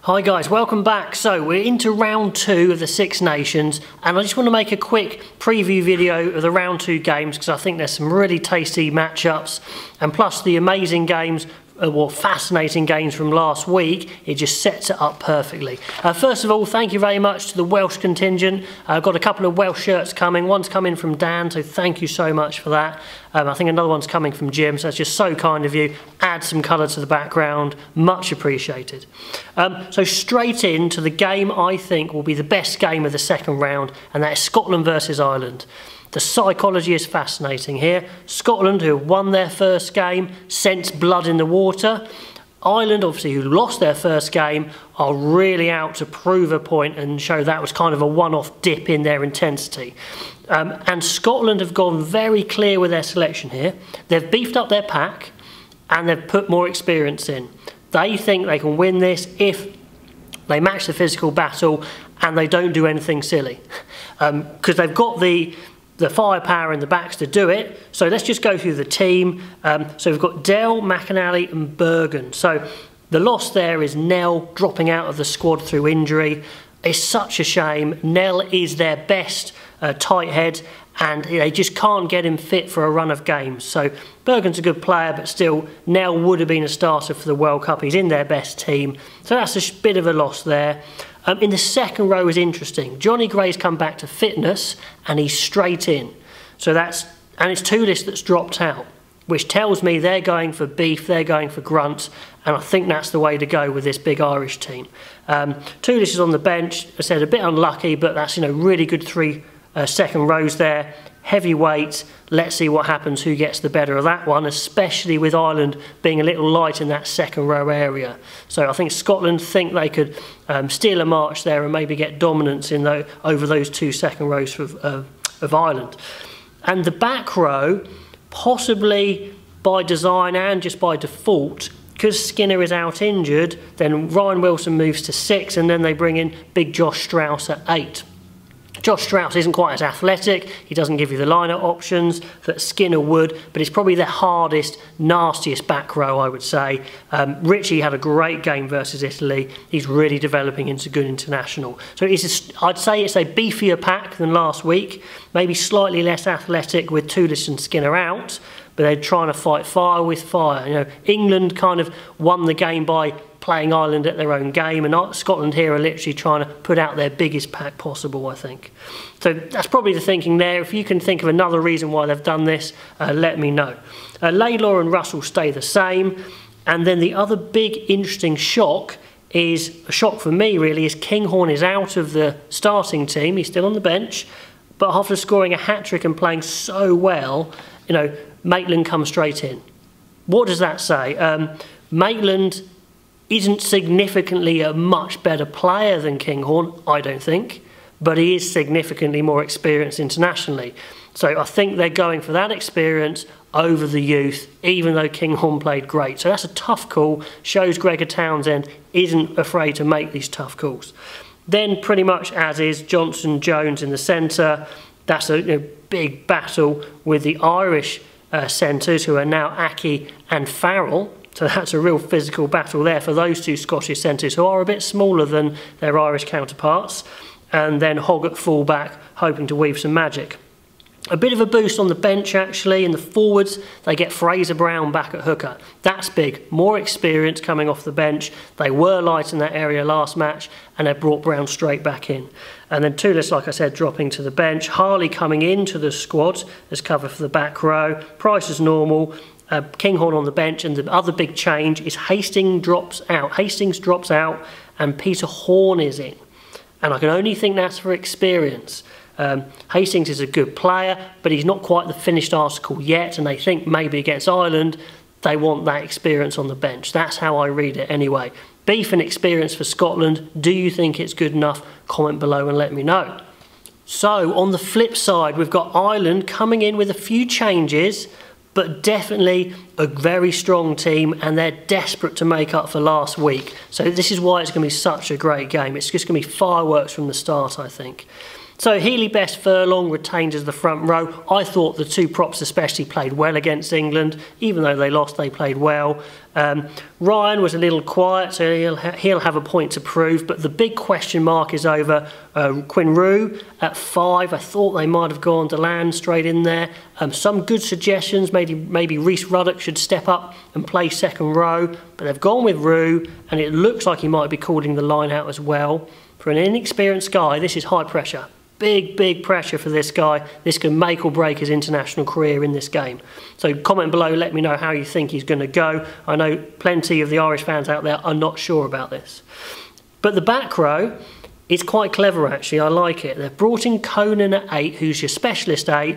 Hi guys, welcome back. So we're into round 2 of the Six Nations, and I just want to make a quick preview video of the round 2 games because I think there's some really tasty matchups, and plus the amazing games, fascinating games from last week. It just sets it up perfectly. First of all, thank you very much to the Welsh contingent. I've got a couple of Welsh shirts coming. One's coming from Dan, so thank you so much for that. I think another one's coming from Jim, so that's just so kind of you. Add some colour to the background, much appreciated. So straight into the game I think will be the best game of the second round, and that is Scotland versus Ireland. The psychology is fascinating here. Scotland, who won their first game, sensed blood in the water. Ireland, obviously, who lost their first game, are really out to prove a point and show that was kind of a one-off dip in their intensity. And Scotland have gone very clear with their selection here. They've beefed up their pack and they've put more experience in. They think they can win this if they match the physical battle and they don't do anything silly. Because they've got the firepower in the backs to do it. So let's just go through the team. So we've got Dell, McInally and Bergen. So the loss there is Nel dropping out of the squad through injury. It's such a shame. Nel is their best tight head, and they just can't get him fit for a run of games. So Bergen's a good player, but still Nel would have been a starter for the World Cup. He's in their best team. So that's a bit of a loss there. In the second row is interesting. Johnny Gray's come back to fitness and he's straight in. So it's Toolis that's dropped out, which tells me they're going for beef, they're going for grunt, and I think that's the way to go with this big Irish team. Toolis is on the bench. I said a bit unlucky, but that's really good three second rows there. Heavyweight, let's see what happens, who gets the better of that one, especially with Ireland being a little light in that second row area. So I think Scotland think they could steal a march there and maybe get dominance in over those two second rows of Ireland. And the back row, possibly by design and just by default, because Skinner is out injured, then Ryan Wilson moves to 6 and then they bring in big Josh Strauss at 8. Josh Strauss isn't quite as athletic, he doesn't give you the liner options that Skinner would, but it's probably the hardest, nastiest back row, I would say. Ritchie had a great game versus Italy. He's really developing into good international. So I'd say it's a beefier pack than last week, maybe slightly less athletic with Toolis and Skinner out, but they're trying to fight fire with fire. England kind of won the game by playing Ireland at their own game, and Scotland here are literally trying to put out their biggest pack possible, I think. So that's probably the thinking there. If you can think of another reason why they've done this, let me know. Laidlaw and Russell stay the same, and then the other big interesting shock is, a shock for me really, is Kinghorn is out of the starting team. He's still on the bench, but after scoring a hat-trick and playing so well, Maitland comes straight in. What does that say? Maitland isn't significantly a much better player than Kinghorn, I don't think, but he is significantly more experienced internationally. So I think they're going for that experience over the youth, even though Kinghorn played great. So that's a tough call, shows Gregor Townsend isn't afraid to make these tough calls. Then pretty much as is, Johnson Jones in the centre. That's a big battle with the Irish centres, who are now Aki and Farrell. So that's a real physical battle there for those two Scottish centres, who are a bit smaller than their Irish counterparts. And then Hogg at fullback, hoping to weave some magic. A bit of a boost on the bench, actually. In the forwards, they get Fraser Brown back at hooker. That's big. More experience coming off the bench. They were light in that area last match, and they brought Brown straight back in. And then Toolis, like I said, dropping to the bench. Harley coming into the squad as cover for the back row. Price as normal. Kinghorn on the bench, and the other big change is Hastings drops out and Peter Horne is in, and I can only think that's for experience. Hastings is a good player, but he's not quite the finished article yet, and they think maybe against Ireland they want that experience on the bench. That's how I read it anyway. Beef and experience for Scotland. Do you think it's good enough? Comment below and let me know. So on the flip side, we've got Ireland coming in with a few changes, but definitely a very strong team, and they're desperate to make up for last week. So this is why it's going to be such a great game. It's just going to be fireworks from the start, I think. So Healy, Best, Furlong retained as the front row. I thought the two props especially played well against England. Even though they lost, they played well. Ryan was a little quiet, so he'll have a point to prove, but the big question mark is over Quinn Roux at 5. I thought they might have gone to land straight in there. Some good suggestions, maybe Reece Ruddock should step up and play second row, but they've gone with Roux, and it looks like he might be calling the line out as well. For an inexperienced guy, this is high pressure. Big pressure for this guy. This can make or break his international career in this game. So comment below, let me know how you think he's going to go. I know plenty of the Irish fans out there are not sure about this. But the back row is quite clever actually, I like it. They've brought in Conan at 8, who's your specialist 8,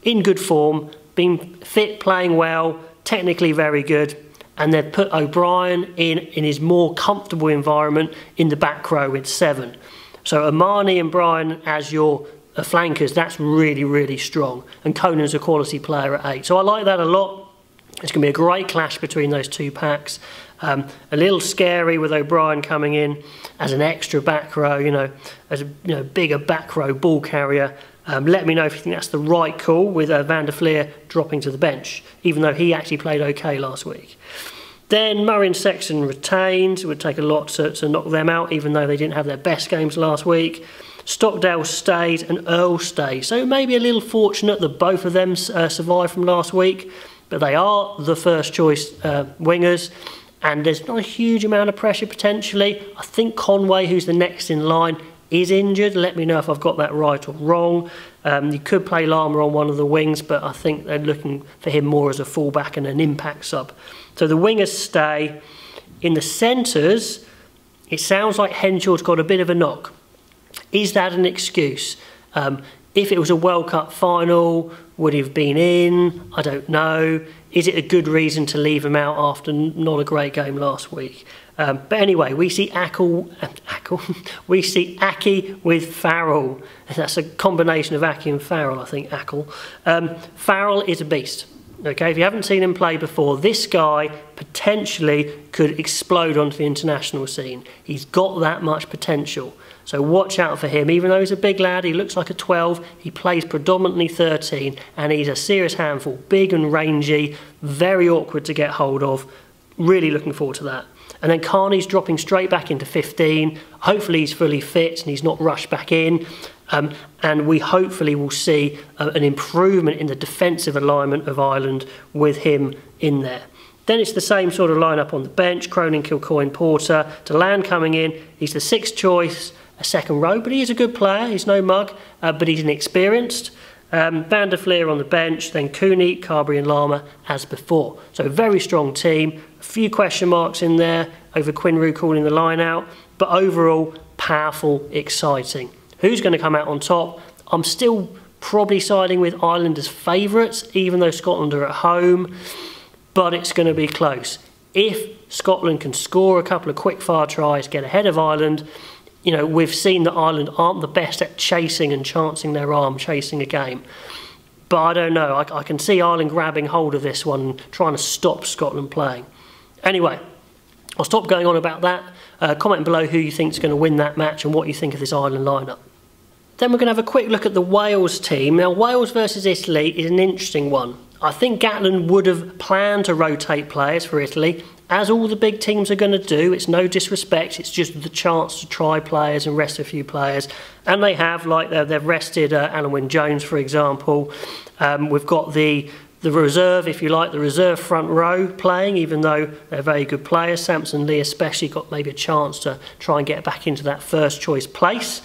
in good form, been fit, playing well, technically very good. And they've put O'Brien in his more comfortable environment in the back row with 7. So Amani and Bryan as your flankers, that's really strong. And Conan's a quality player at 8. So I like that a lot. It's going to be a great clash between those two packs. A little scary with O'Brien coming in as an extra back row, as a bigger back row ball carrier. Let me know if you think that's the right call with Van der Flier dropping to the bench, even though he actually played okay last week. Then Murray and Sexton retained. It would take a lot to knock them out, even though they didn't have their best games last week. Stockdale stayed and Earl stayed. So maybe a little fortunate that both of them survived from last week. But they are the first choice wingers. And there's not a huge amount of pressure potentially. I think Conway, who's the next in line, is injured. Let me know if I've got that right or wrong. You could play Lama on one of the wings, but I think they're looking for him more as a fullback and an impact sub. So the wingers stay. In the centres, it sounds like Henshaw's got a bit of a knock. Is that an excuse? If it was a World Cup final, would he have been in? I don't know. Is it a good reason to leave him out after not a great game last week? But anyway, we see we see Aki with Farrell. That's a combination of Aki and Farrell, I think, Ackle. Farrell is a beast. Okay, if you haven't seen him play before, this guy potentially could explode onto the international scene. He's got that much potential. So watch out for him. Even though he's a big lad, he looks like a 12, he plays predominantly 13, and he's a serious handful. Big and rangy, very awkward to get hold of. Really looking forward to that. And then Carney's dropping straight back into 15. Hopefully he's fully fit and he's not rushed back in. And we hopefully will see an improvement in the defensive alignment of Ireland with him in there. Then it's the same sort of lineup on the bench. Cronin, Kilcoyne, Porter. Deland coming in. He's the 6th choice, a second row, but he is a good player. He's no mug, but he's inexperienced. Van der Flier on the bench, then Cooney, Carberry and Lama as before. So a very strong team. A few question marks in there over Quinn Roux calling the line out, but overall powerful, exciting. Who's going to come out on top? I'm still probably siding with Ireland as favourites, even though Scotland are at home, but it's going to be close. If Scotland can score a couple of quick-fire tries, get ahead of Ireland, we've seen that Ireland aren't the best at chasing and chancing their arm, chasing a game. But I don't know, I can see Ireland grabbing hold of this one, trying to stop Scotland playing. Anyway, I'll stop going on about that. Comment below who you think is going to win that match and what you think of this Ireland lineup. Then we're going to have a quick look at the Wales team. Now, Wales versus Italy is an interesting one. I think Gatland would have planned to rotate players for Italy, as all the big teams are going to do. It's no disrespect, it's just the chance to try players and rest a few players. And they have, like they've rested Alan Wynne-Jones, for example. We've got the reserve, if you like, the reserve front row playing, even though they're very good players. Samson Lee especially got maybe a chance to try and get back into that first choice place.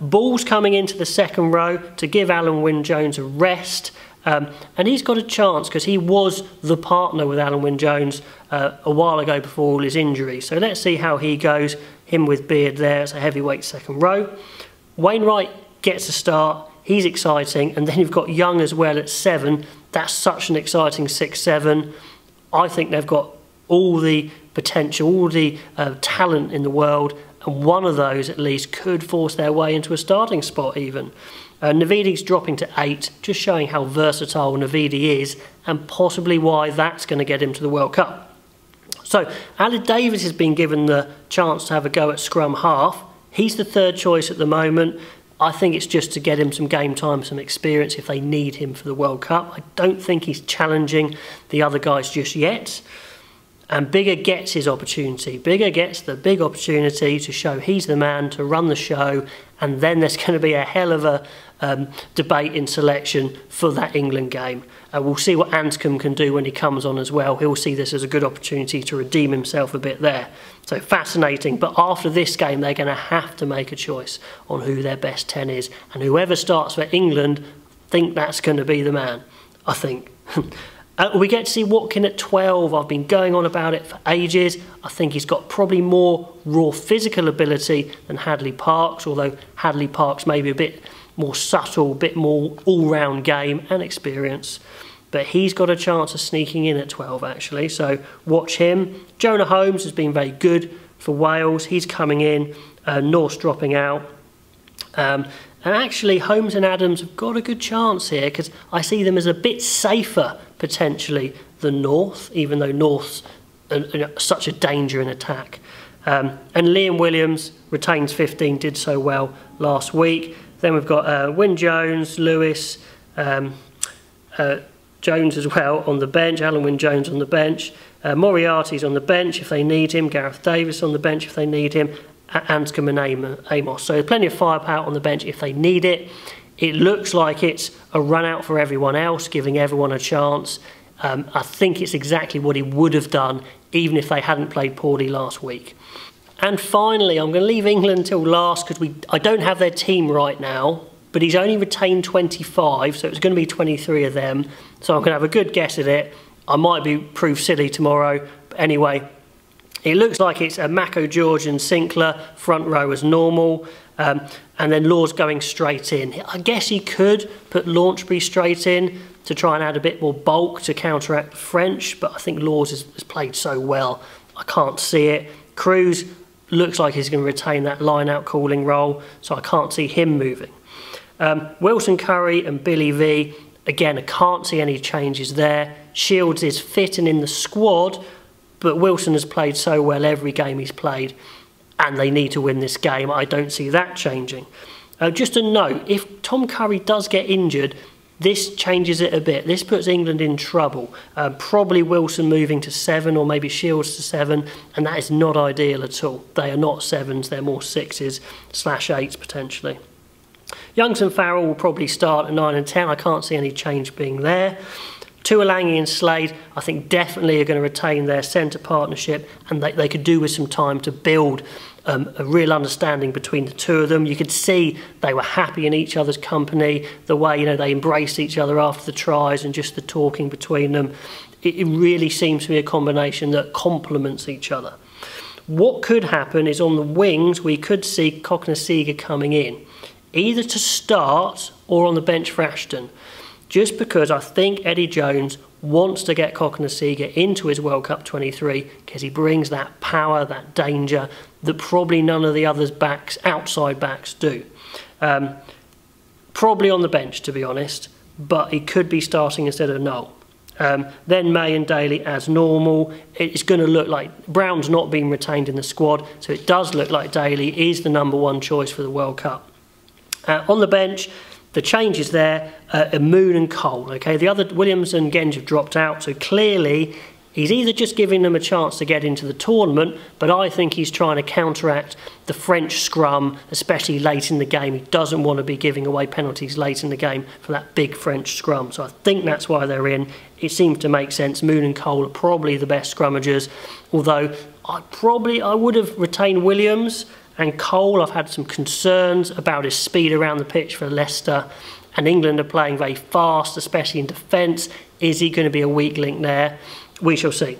Ball's coming into the second row to give Alan Wynne-Jones a rest. And he's got a chance because he was the partner with Alan Wynne-Jones a while ago before all his injuries. So let's see how he goes. Him with Beard there as a heavyweight second row. Wainwright gets a start. He's exciting. And then you've got Young as well at 7. That's such an exciting 6-7. I think they've got all the potential, all the talent in the world. And one of those at least could force their way into a starting spot even. Navidi's dropping to 8, just showing how versatile Navidi is and possibly why that's going to get him to the World Cup. So Aled Davies has been given the chance to have a go at scrum half. He's the 3rd choice at the moment. I think it's just to get him some game time, some experience if they need him for the World Cup. I don't think he's challenging the other guys just yet. And Biggar gets his opportunity. Biggar gets the big opportunity to show he's the man to run the show, and then there's going to be a hell of a debate in selection for that England game. We'll see what Anscombe can do when he comes on as well. He'll see this as a good opportunity to redeem himself a bit there. So fascinating, but after this game they're going to have to make a choice on who their best 10 is, and whoever starts for England, I think that's going to be the man, I think. We get to see Watkin at 12. I've been going on about it for ages. I think he's got probably more raw physical ability than Hadleigh Parkes, although Hadleigh Parkes may be a bit more subtle, a bit more all-round game and experience. But he's got a chance of sneaking in at 12, actually, so watch him. Jonah Holmes has been very good for Wales. He's coming in, North's dropping out. And actually, Holmes and Adams have got a good chance here, because I see them as a bit safer, potentially, than North, even though North's such a danger in attack. And Liam Williams retains 15, did so well last week. Then we've got Wyn Jones, Lewis, Jones as well on the bench, Alan Wyn-Jones on the bench, Moriarty's on the bench if they need him, Gareth Davis on the bench if they need him, Anscombe and Amos. So plenty of firepower on the bench if they need it. It looks like it's a run out for everyone else, giving everyone a chance. I think it's exactly what he would have done even if they hadn't played poorly last week. And finally, I'm going to leave England till last because I don't have their team right now, but he's only retained 25, so it's going to be 23 of them. So I'm going to have a good guess at it. I might be proved silly tomorrow, but anyway, it looks like it's a Mako, George and Sinclair, front row as normal, and then Lawes going straight in. I guess he could put Launchbury straight in to try and add a bit more bulk to counteract the French, but I think Lawes has played so well, I can't see it. Cruz looks like he's going to retain that line-out calling role, so I can't see him moving. Wilson Curry and Billy V, again, I can't see any changes there. Shields is fit and in the squad, but Wilson has played so well every game he's played, and they need to win this game. I don't see that changing. Just a note, if Tom Curry does get injured, this changes it a bit. This puts England in trouble. Probably Wilson moving to 7 or maybe Shields to 7, and that is not ideal at all. They are not 7s, they're more 6s/8s potentially. Youngs and Farrell will probably start at 9 and 10. I can't see any change being there. Tuolangi and Slade, I think definitely are going to retain their centre partnership, and they could do with some time to build a real understanding between the two of them. You could see they were happy in each other's company, the way they embraced each other after the tries and just the talking between them. It really seems to be a combination that complements each other. What could happen is on the wings we could see Cokanasiga coming in, either to start or on the bench for Ashton, just because I think Eddie Jones wants to get Cokanasiga into his World Cup 23 because he brings that power, that danger that probably none of the others outside backs do. Probably on the bench, to be honest, but he could be starting instead of Noel. Then May and Daly as normal. It's going to look like Brown's not being retained in the squad, so it does look like Daly is the #1 choice for the World Cup. On the bench, the changes there are Moon and Cole. Okay, the other Williams and Genge have dropped out, so clearly he's either just giving them a chance to get into the tournament, but I think he's trying to counteract the French scrum, especially late in the game. He doesn't want to be giving away penalties late in the game for that big French scrum, so I think that's why they're in. It seems to make sense. Moon and Cole are probably the best scrummagers, although I would have retained Williams. And Cole, I've had some concerns about his speed around the pitch for Leicester. And England are playing very fast, especially in defence. Is he going to be a weak link there? We shall see.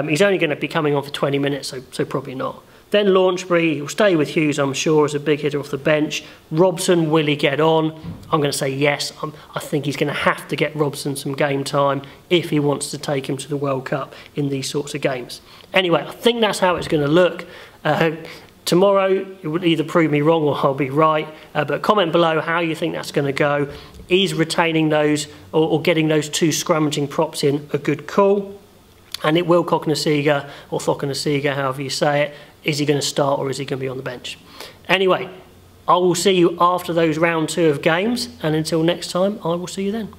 He's only going to be coming on for 20 minutes, so probably not. Then Launchbury, he'll stay with Hughes, I'm sure, as a big hitter off the bench. Robson, will he get on? I'm going to say yes. I think he's going to have to get Robson some game time if he wants to take him to the World Cup in these sorts of games. Anyway, I think that's how it's going to look. Tomorrow, it would either prove me wrong or I'll be right, but comment below how you think that's going to go. Is retaining those or getting those 2 scrummaging props in a good call? And it will Cokanasiga or Thokanasiga, however you say it. Is he going to start or is he going to be on the bench? Anyway, I will see you after those round 2 of games, and until next time, I will see you then.